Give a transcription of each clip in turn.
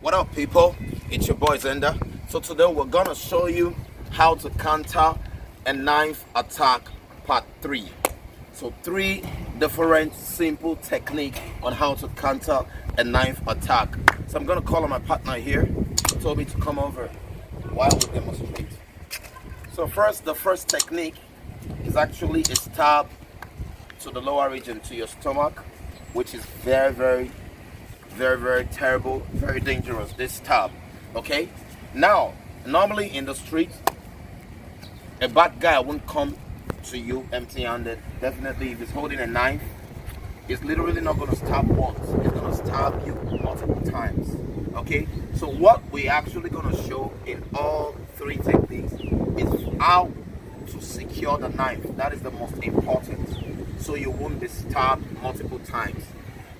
What up, people? It's your boy Zenda. So today we're gonna show you how to counter a knife attack part 3. So 3 different simple techniques on how to counter a knife attack. So I'm gonna call on my partner here, Toby, to come over while we demonstrate. So the first technique is actually a stab to the lower region, to your stomach, which is very terrible, very dangerous, this stab. Okay, now normally in the street a bad guy won't come to you empty-handed. Definitely if he's holding a knife, it's literally not going to stab once, it's going to stab you multiple times. Okay, so what we actually going to show in all 3 techniques is how to secure the knife. That is the most important, so you won't be stabbed multiple times.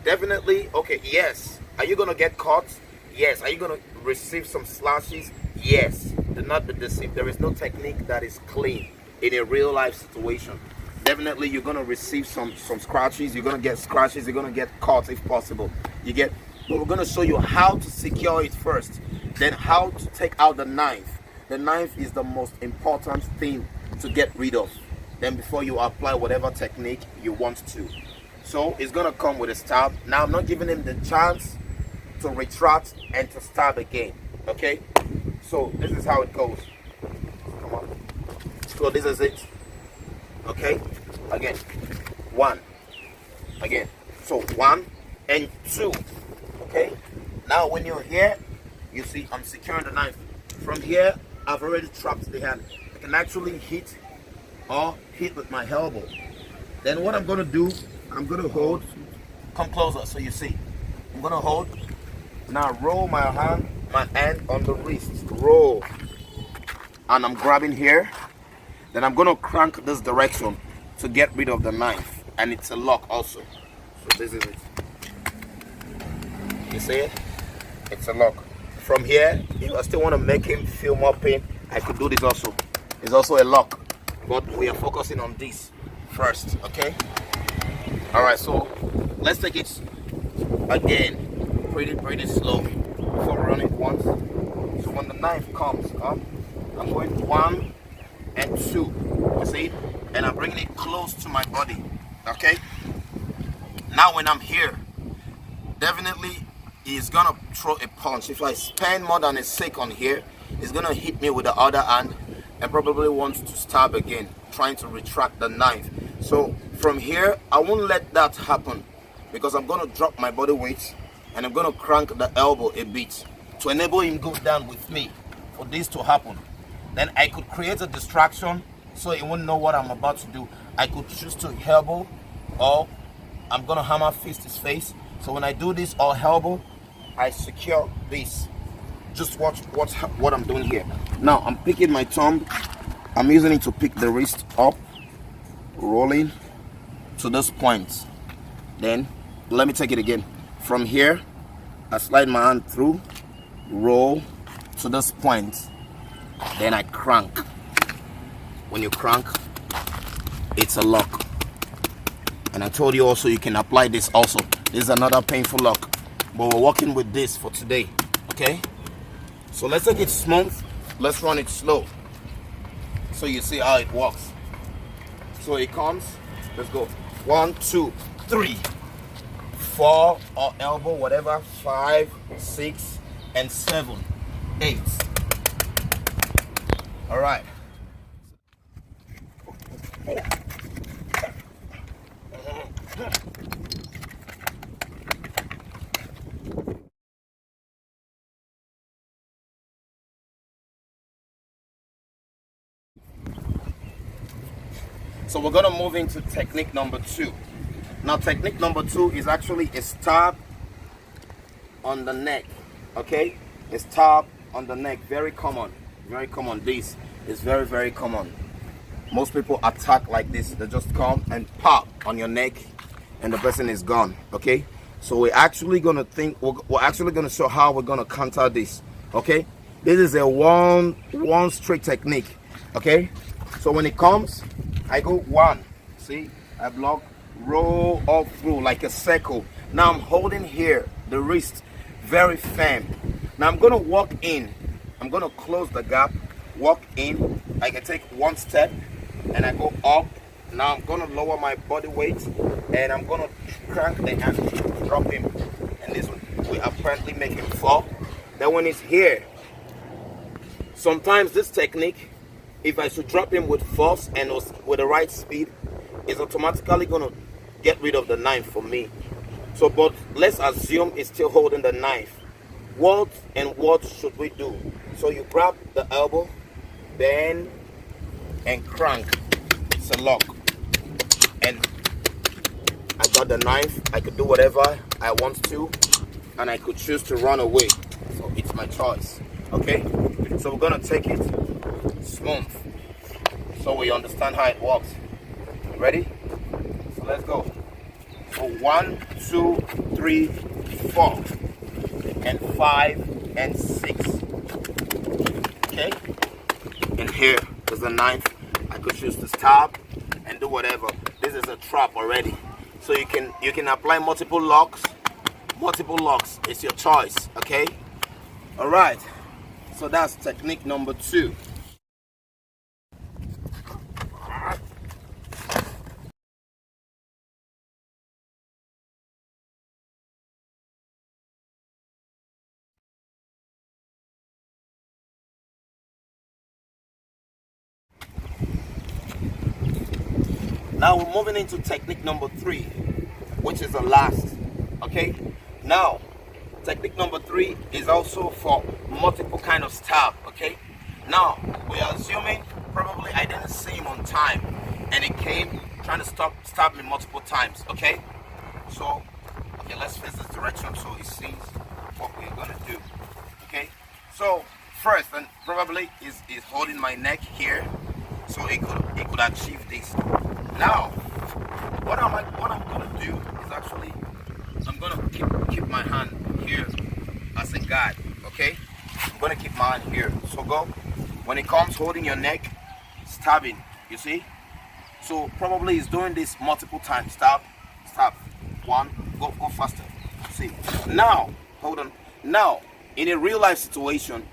Definitely, okay, yes. Are you going to get caught? Yes. Are you going to receive some slashes? Yes. Do not be deceived. There is no technique that is clean in a real life situation. Definitely, you're going to receive some scratches. You're going to get scratches. You're going to get caught if possible. But we're going to show you how to secure it first. Then how to take out the knife. The knife is the most important thing to get rid of. Then before you apply whatever technique you want to. So it's gonna come with a stab. Now I'm not giving him the chance to retract and to stab again. Okay? So this is how it goes. Come on. So this is it. Okay? Again. 1. Again. So 1 and 2. Okay? Now when you're here, you see I'm securing the knife. From here, I've already trapped the hand. I can actually hit with my elbow. Then what I'm gonna do, I'm going to hold, come closer so you see. I'm going to hold, now roll my hand on the wrist, roll. And I'm grabbing here. Then I'm going to crank this direction to get rid of the knife. And it's a lock also. So this is it. You see it? It's a lock. From here, if I still want to make him feel more pain, I could do this also. It's also a lock. But we are focusing on this first, okay? Alright, so let's take it again pretty slow before we run it once. So when the knife comes up, I'm going 1 and 2, you see, and I'm bringing it close to my body. Okay, now when I'm here, definitely he's gonna throw a punch. If I spend more than a second here, he's gonna hit me with the other hand and probably wants to stab again, trying to retract the knife. So from here, I won't let that happen because I'm going to drop my body weight and I'm going to crank the elbow a bit to enable him go down with me for this to happen. Then I could create a distraction so he won't know what I'm about to do. I could choose to elbow, or I'm going to hammer fist his face. So when I do this or elbow, I secure this. Just watch what I'm doing here. Now I'm picking my thumb. I'm using it to pick the wrist up, rolling to this point. Then let me take it again. From here, I slide my hand through, roll to this point, then I crank. When you crank, it's a lock. And I told you also you can apply this also. This is another painful lock, but we're working with this for today. Okay, so let's take it smooth. Let's run it slow so you see how it works. So it comes, let's go. 1, 2, 3, 4, or elbow, whatever. 5, 6, and 7, 8. All right. So we're gonna move into technique number 2. Now technique number 2 is actually a stab on the neck. okay, is stab on the neck. Very common, very common. This is very, very common. Most people attack like this. They just come and pop on your neck and the person is gone. Okay, so we're actually gonna show how we're gonna counter this. Okay, this is a one straight technique. Okay, so when it comes, I go one, see, I block, roll up through like a circle. Now I'm holding here the wrist very firm. Now I'm gonna walk in, I'm gonna close the gap, walk in. I can take one step and I go up. Now I'm gonna lower my body weight and I'm gonna crank the hand, drop him, and this will apparently make him fall. Then when he's here, sometimes this technique, if I should drop him with force and with the right speed, is automatically gonna get rid of the knife for me. So, but let's assume it's still holding the knife. What should we do? So you grab the elbow, bend, and crank. It's a lock. And I got the knife. I could do whatever I want to, and I could choose to run away. So it's my choice. Okay? So we're gonna take it smooth, so we understand how it works. Ready? So let's go. So 1, 2, 3, 4, and 5 and 6. Okay? And here is the knife. I could choose to stab and do whatever. This is a trap already, so you can apply multiple locks. It's your choice. Okay? All right. So that's technique number 2. Now we're moving into technique number 3, which is the last. Okay? Now, technique number 3 is also for multiple kind of stab. Okay? Now, we are assuming probably I didn't see him on time and he came trying to stab me multiple times. Okay? So, okay, let's face this direction so he sees what we're gonna do. Okay? So, first, and probably is holding my neck here, so he could achieve this. Now, what I'm gonna do is actually I'm gonna keep my hand here as a guide. Okay, I'm gonna keep my hand here. So go. When it comes holding your neck, stabbing. You see. So probably he's doing this multiple times. Stab, stab. 1. Go faster. See. Now, hold on. Now, in a real life situation,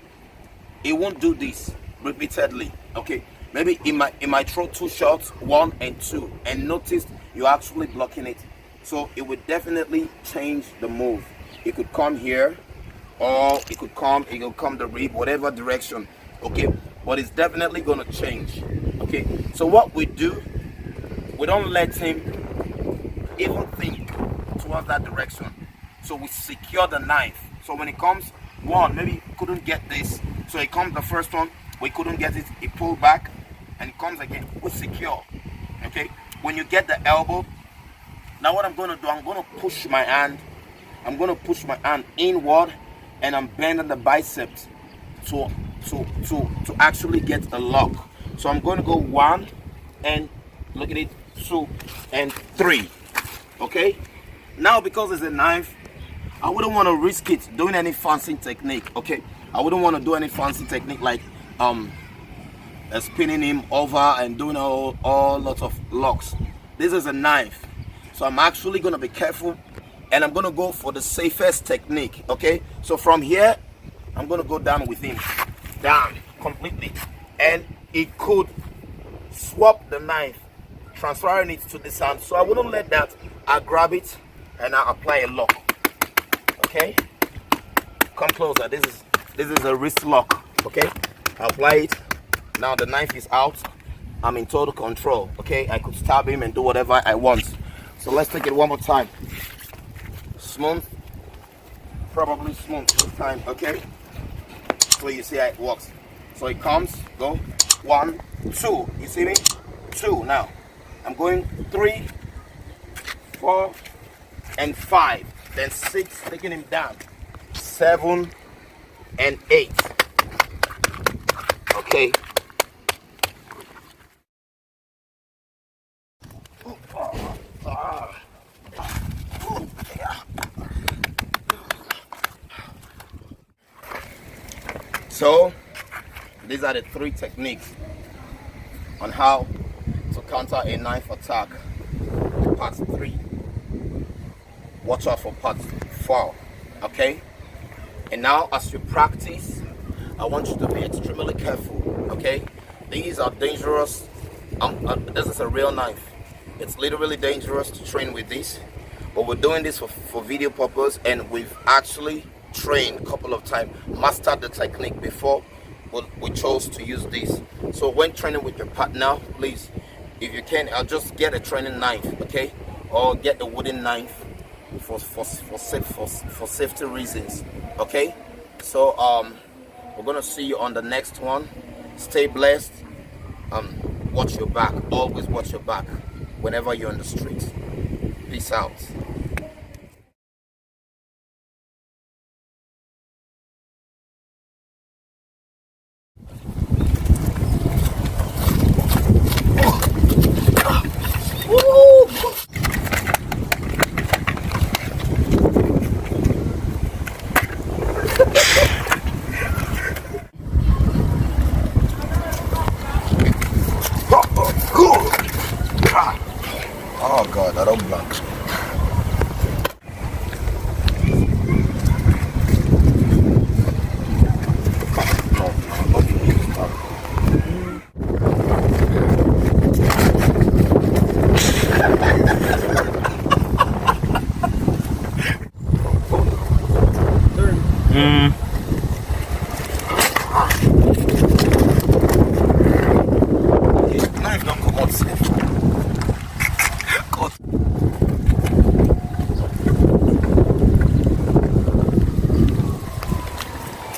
he won't do this repeatedly. Okay. Maybe he might throw 2 shots, 1 and 2, and notice you're actually blocking it. So it would definitely change the move. It could come here, or it could come the rib, whatever direction. Okay, but it's definitely gonna change. Okay, so what we do, we don't let him even think towards that direction. So we secure the knife. So when it comes, 1, maybe he couldn't get this. So it comes the first one, we couldn't get it, he pulled back, and it comes again, we secure. Okay, when you get the elbow, now what I'm going to do, I'm going to push my hand inward, and I'm bending the biceps to actually get a lock. So I'm going to go 1 and look at it, 2 and 3. Okay, now because it's a knife, I wouldn't want to risk it doing any fancy technique. Okay, I wouldn't want to do any fancy technique like spinning him over and doing all lots of locks. This is a knife, so I'm actually going to be careful, and I'm going to go for the safest technique. Okay, so from here I'm going to go down with him, down completely, and it could swap the knife, transferring it to this hand. So I wouldn't let that. I grab it and I apply a lock. Okay, come closer. This is a wrist lock. Okay, I apply it. Now the knife is out. I'm in total control. Okay, I could stab him and do whatever I want. So let's take it one more time. Smooth, probably smooth this time. Okay, so you see how it works. So it comes, go 1, 2. You see me? 2. Now I'm going 3, 4, and 5. Then 6, taking him down. 7, and 8. Okay. So these are the 3 techniques on how to counter a knife attack. Part 3. Watch out for part 4. Okay. And now, as you practice, I want you to be extremely careful. Okay. These are dangerous. This is a real knife. It's literally dangerous to train with this, but we're doing this for video purpose, and we've actually trained a couple of times, mastered the technique before we chose to use this. So when training with your partner, please, if you can, I'll just get a training knife, okay, or get a wooden knife for safety reasons. Okay. So we're gonna see you on the next one. Stay blessed. Watch your back. Always watch your back whenever you're on the street. Peace out. Oh God, I don't blank. Knife don't come out safe. God.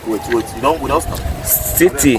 Wait, we don't stop. City.